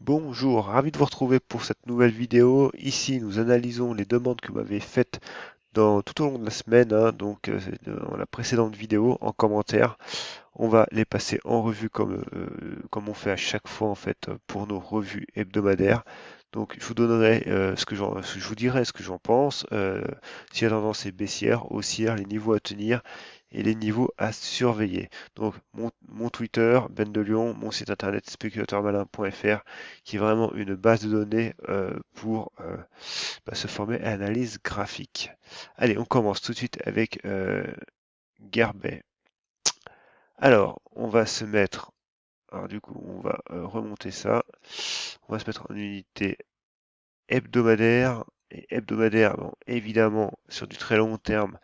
Bonjour, ravi de vous retrouver pour cette nouvelle vidéo. Ici, nous analysons les demandes que vous m'avez faites tout au long de la semaine, c'est dans la précédente vidéo en commentaire. On va les passer en revue comme on fait à chaque fois en fait pour nos revues hebdomadaires. Donc je vous donnerai je vous dirai ce que j'en pense, si la tendance est baissière, haussière, les niveaux à tenir et les niveaux à surveiller. Donc mon Twitter, Ben de Lyon, mon site internet spéculateurmalin.fr, qui est vraiment une base de données pour se former à l'analyse graphique. Allez, on commence tout de suite avec Gerbet. Alors, on va se mettre, alors du coup, on va remonter ça. On va se mettre en unité hebdomadaire. Et hebdomadaire, bon, évidemment, sur du très long terme,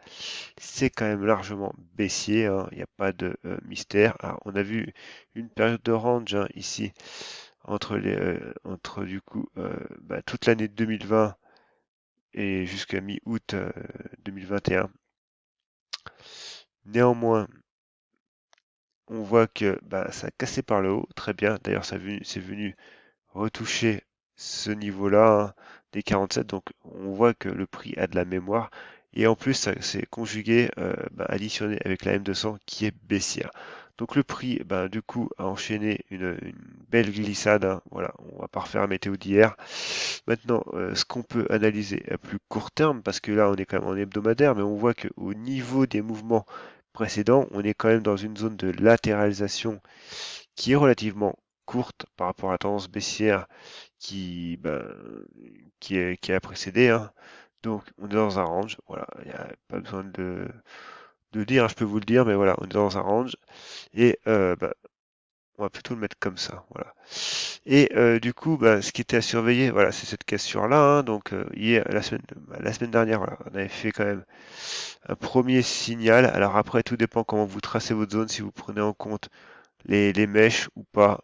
c'est quand même largement baissier, hein, il n'y a pas de mystère. Alors, on a vu une période de range hein, ici entre du coup toute l'année 2020 et jusqu'à mi-août 2021. Néanmoins, on voit que ça a cassé par le haut, très bien. D'ailleurs, c'est venu retoucher ce niveau-là hein, des 47. Donc, on voit que le prix a de la mémoire. Et en plus, ça s'est conjugué, additionné avec la M200 qui est baissière. Donc le prix, du coup, a enchaîné une belle glissade, hein. Voilà, on va pas refaire la météo d'hier. Maintenant, ce qu'on peut analyser à plus court terme, parce que là, on est quand même en hebdomadaire, mais on voit qu'au niveau des mouvements précédents, on est quand même dans une zone de latéralisation qui est relativement courte par rapport à la tendance baissière qui, ben, qui a précédé, hein. Donc, on est dans un range. Voilà, il n'y a pas besoin de le dire, hein, je peux vous le dire, mais voilà, on est dans un range. Et on va plutôt le mettre comme ça. Voilà. Et du coup, ce qui était à surveiller, voilà, c'est cette cassure-là, hein. Donc, hier, la semaine dernière, voilà, on avait fait quand même un premier signal. Alors après, tout dépend comment vous tracez votre zone, si vous prenez en compte les mèches ou pas.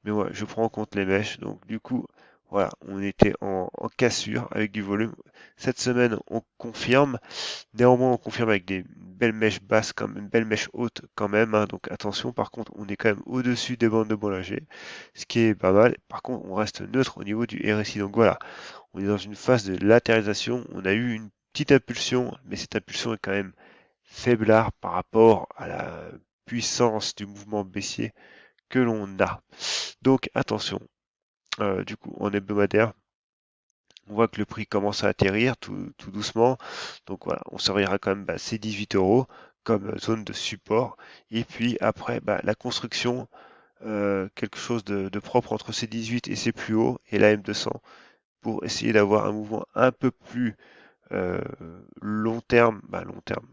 Mais ouais, je prends en compte les mèches. Donc du coup, voilà, on était en cassure avec du volume. Cette semaine, on confirme. Néanmoins, on confirme avec des belles mèches basses, comme une belle mèche haute quand même, hein. Donc attention, par contre, on est quand même au-dessus des bandes de Bollinger, ce qui est pas mal. Par contre, on reste neutre au niveau du RSI. Donc voilà, on est dans une phase de latéralisation. On a eu une petite impulsion, mais cette impulsion est quand même faiblard par rapport à la puissance du mouvement baissier que l'on a. Donc attention, du coup en hebdomadaire, on voit que le prix commence à atterrir tout doucement. Donc voilà, on surveillera quand même ces 18 euros comme zone de support. Et puis après, la construction, quelque chose de propre entre ces 18 et ces plus hauts et la M200 pour essayer d'avoir un mouvement un peu plus euh, long terme,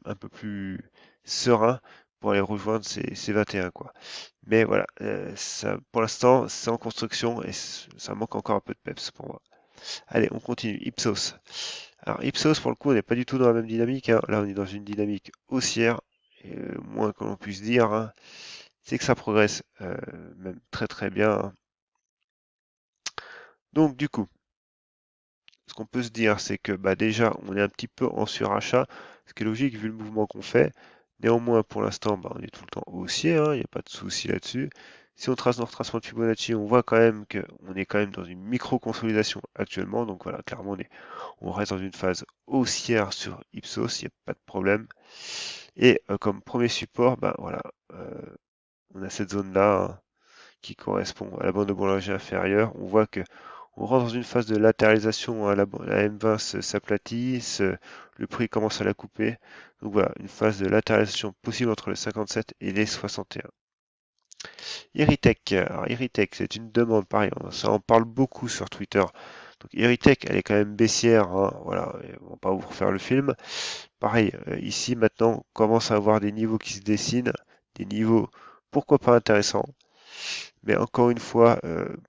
un peu plus serein pour aller rejoindre ces 21 quoi. Mais voilà, ça, pour l'instant, c'est en construction et ça manque encore un peu de peps pour moi. Allez, on continue. Ipsos. Alors Ipsos, pour le coup, on n'est pas du tout dans la même dynamique, hein. Là, on est dans une dynamique haussière, et le moins que l'on puisse dire, hein, c'est que ça progresse même très très bien, hein. Donc du coup, ce qu'on peut se dire, c'est que déjà, on est un petit peu en surachat, ce qui est logique vu le mouvement qu'on fait. Néanmoins, pour l'instant, on est tout le temps haussier, hein, il n'y a pas de souci là-dessus. Si on trace notre retracement de Fibonacci, on voit quand même qu'on est quand même dans une micro-consolidation actuellement. Donc voilà, clairement, on reste dans une phase haussière sur Ipsos, il n'y a pas de problème. Et comme premier support, voilà, on a cette zone-là hein, qui correspond à la bande de Bollinger inférieure. On voit que on rentre dans une phase de latéralisation, hein, la M20 s'aplatit, le prix commence à la couper. Donc voilà, une phase de latéralisation possible entre les 57 et les 61. Eritech, alors Eritech, c'est une demande pareil, ça en parle beaucoup sur Twitter. Donc Eritech, elle est quand même baissière, hein, voilà, on va pas vous refaire le film. Pareil, ici maintenant, on commence à avoir des niveaux qui se dessinent, des niveaux pourquoi pas intéressants. Mais encore une fois,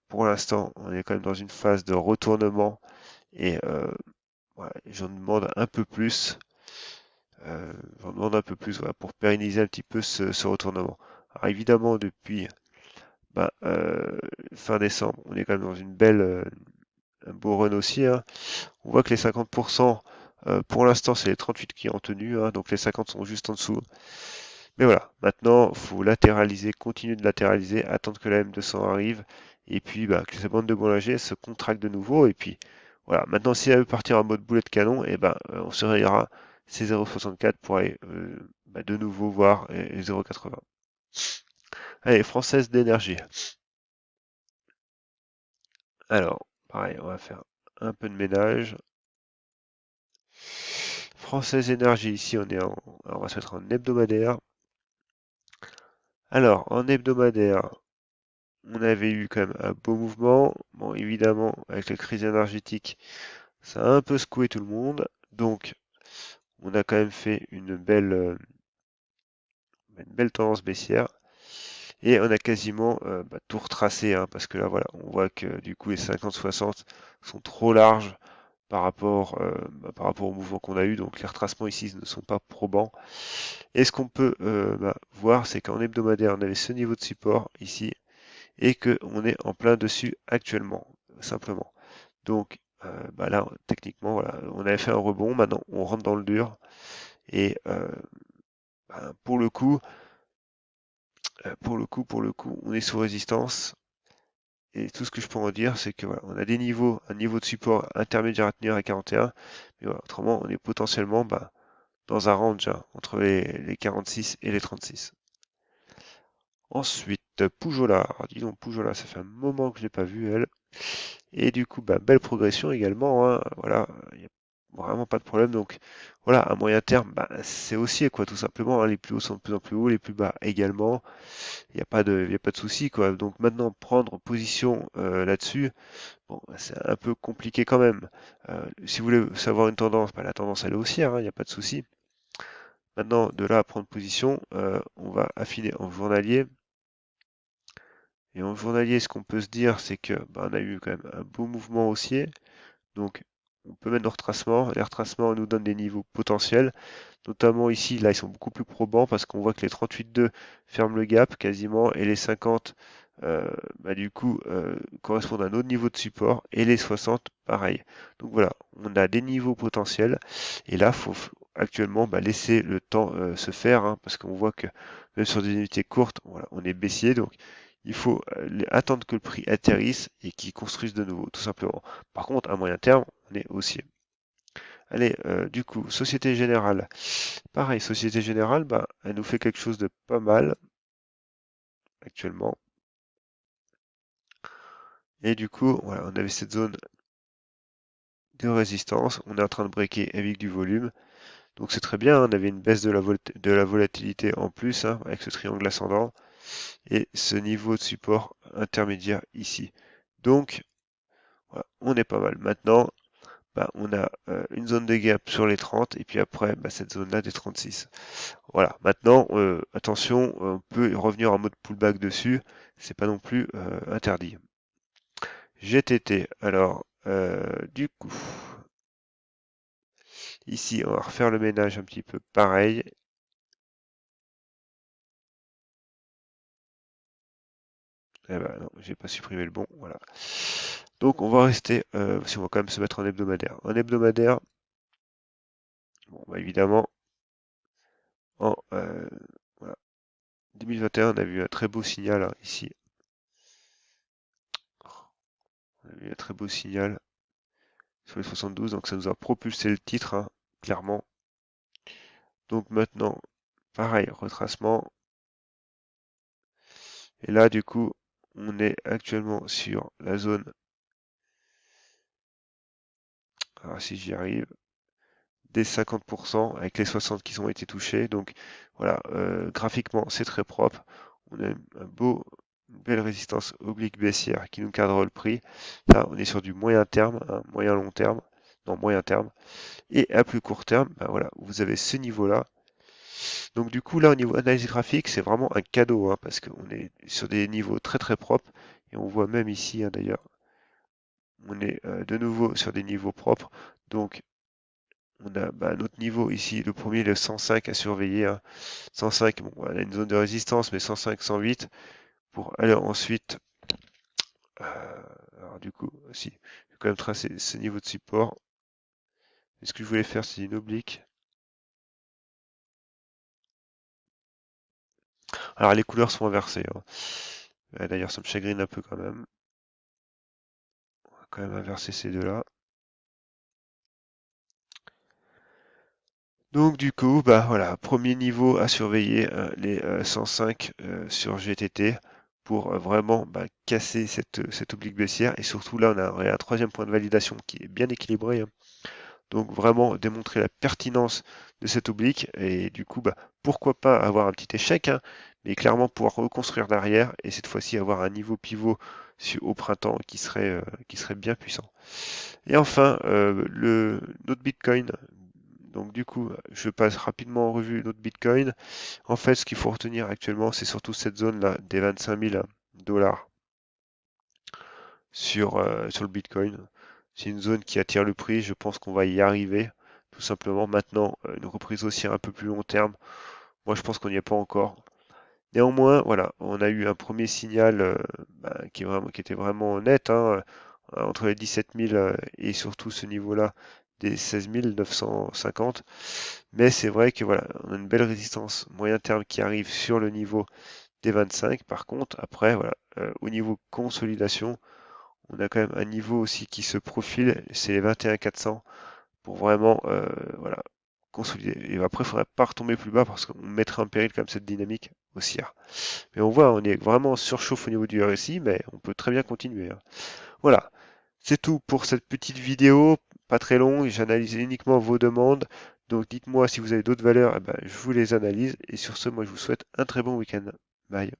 pour l'instant, on est quand même dans une phase de retournement et ouais, j'en demande un peu plus. J'en demande un peu plus voilà, pour pérenniser un petit peu ce retournement. Alors évidemment, depuis bah, euh, fin décembre, on est quand même dans une belle, un beau run aussi, hein. On voit que les 50%, pour l'instant, c'est les 38 qui ont tenu, hein, donc les 50 sont juste en dessous. Mais voilà, maintenant, il faut latéraliser, continuer de latéraliser, attendre que la M200 arrive et puis bah, que sa bande de Bollinger se contracte de nouveau, et puis voilà. Maintenant, si elle veut partir en mode boulet de canon, et ben on se rayera ces 0,64 pour aller bah, de nouveau voir les 0,80. Allez, Française d'énergie. Alors, pareil, on va faire un peu de ménage. Française énergie, ici on va se mettre en hebdomadaire. Alors, en hebdomadaire, on avait eu quand même un beau mouvement. Bon, évidemment, avec la crise énergétique, ça a un peu secoué tout le monde. Donc, on a quand même fait une belle tendance baissière. Et on a quasiment bah, tout retracé, hein, parce que là, voilà, on voit que du coup, les 50-60 sont trop larges par rapport au mouvement qu'on a eu. Donc, les retracements ici ne sont pas probants. Et ce qu'on peut bah, voir, c'est qu'en hebdomadaire, on avait ce niveau de support ici et qu'on est en plein dessus actuellement, simplement. Donc bah là, techniquement, voilà, on avait fait un rebond, maintenant on rentre dans le dur et bah, pour le coup, on est sous résistance. Et tout ce que je peux en dire, c'est que voilà, on a un niveau de support intermédiaire à tenir à 41, mais voilà, autrement, on est potentiellement bah, dans un range hein, entre les 46 et les 36. Ensuite, Poujola. Alors, dis donc, Poujola, ça fait un moment que je l'ai pas vu, elle. Et du coup, bah, belle progression également, hein. Voilà, il n'y a vraiment pas de problème. Donc, voilà, à moyen terme, bah, c'est haussier, quoi, tout simplement, hein. Les plus hauts sont de plus en plus hauts, les plus bas également. Il y a pas de souci, quoi. Donc, maintenant, prendre position là-dessus, bon, bah, c'est un peu compliqué quand même. Si vous voulez savoir une tendance, bah, la tendance, elle est haussière, hein, il n'y a pas de souci. Maintenant, de là à prendre position, on va affiner en journalier. Et en journalier, ce qu'on peut se dire, c'est que bah, on a eu quand même un beau mouvement haussier. Donc, on peut mettre nos retracements. Les retracements nous donnent des niveaux potentiels. Notamment ici, là, ils sont beaucoup plus probants parce qu'on voit que les 38,2 ferment le gap quasiment et les 50, bah, du coup, correspondent à un autre niveau de support et les 60, pareil. Donc voilà, on a des niveaux potentiels et là, faut actuellement bah, laisser le temps se faire hein, parce qu'on voit que même sur des unités courtes, voilà, on est baissier. Donc, il faut attendre que le prix atterrisse et qu'il construise de nouveau, tout simplement. Par contre, à moyen terme, on est haussier. Allez, du coup, Société Générale. Pareil, Société Générale, bah, elle nous fait quelque chose de pas mal actuellement. Et du coup, voilà, on avait cette zone de résistance. On est en train de breaker avec du volume. Donc c'est très bien, hein, on avait une baisse de la volatilité en plus, hein, avec ce triangle ascendant. Et ce niveau de support intermédiaire ici. Donc, voilà, on est pas mal. Maintenant, bah, on a une zone de gap sur les 30 et puis après bah, cette zone-là des 36. Voilà, maintenant, attention, on peut revenir en mode pullback dessus, c'est pas non plus interdit. GTT, alors, du coup, ici, on va refaire le ménage un petit peu pareil. Eh ben non, j'ai pas supprimé le bon, voilà. Donc on va rester, si on va quand même se mettre en hebdomadaire. En hebdomadaire, bon, bah, évidemment, en voilà, 2021, on a vu un très beau signal hein, ici. On a vu un très beau signal sur les 72, donc ça nous a propulsé le titre, hein, clairement. Donc maintenant, pareil, retracement. Et là, du coup, on est actuellement sur la zone, alors si j'y arrive, des 50% avec les 60 qui ont été touchés. Donc voilà, graphiquement, c'est très propre. On a une belle résistance oblique baissière qui nous cadre le prix. Là, on est sur du moyen terme, un moyen long terme, non moyen terme. Et à plus court terme, ben voilà, vous avez ce niveau-là. Donc du coup, là, au niveau analyse graphique, c'est vraiment un cadeau, hein, parce qu'on est sur des niveaux très très propres. Et on voit même ici, hein, d'ailleurs, on est de nouveau sur des niveaux propres. Donc on a bah, notre niveau ici, le premier, le 105 à surveiller, hein. 105, bon, on a une zone de résistance, mais 105, 108 pour aller ensuite. Alors du coup, si, je vais quand même tracer ce niveau de support. Et ce que je voulais faire, c'est une oblique. Alors les couleurs sont inversées, hein. D'ailleurs, ça me chagrine un peu quand même. quand même inverser ces deux-là. Donc du coup, bah voilà, premier niveau à surveiller les 105 sur GTT pour vraiment casser cette oblique baissière. Et surtout là, on a un troisième point de validation qui est bien équilibré, hein. Donc vraiment démontrer la pertinence de cette oblique. Et du coup, pourquoi pas avoir un petit échec, hein, mais clairement pouvoir reconstruire derrière et cette fois-ci avoir un niveau pivot au printemps qui serait bien puissant. Et enfin, notre Bitcoin. Donc du coup, je passe rapidement en revue notre Bitcoin. En fait, ce qu'il faut retenir actuellement, c'est surtout cette zone-là des 25 000 dollars sur le Bitcoin. C'est une zone qui attire le prix. Je pense qu'on va y arriver, tout simplement. Maintenant, une reprise haussière un peu plus long terme. Moi, je pense qu'on n'y est pas encore. Néanmoins, voilà, on a eu un premier signal qui était vraiment net, hein, entre les 17 000 et surtout ce niveau-là des 16 950. Mais c'est vrai que voilà, on a une belle résistance moyen terme qui arrive sur le niveau des 25. Par contre, après, voilà, au niveau consolidation, on a quand même un niveau aussi qui se profile, c'est les 21 400 pour vraiment voilà, consolider. Et après, il ne faudrait pas retomber plus bas parce qu'on mettrait en péril comme cette dynamique haussière. Mais on voit, on est vraiment en surchauffe au niveau du RSI, mais on peut très bien continuer, hein. Voilà, c'est tout pour cette petite vidéo, pas très longue, j'analyse uniquement vos demandes. Donc dites-moi si vous avez d'autres valeurs, je vous les analyse. Et sur ce, moi je vous souhaite un très bon week-end. Bye.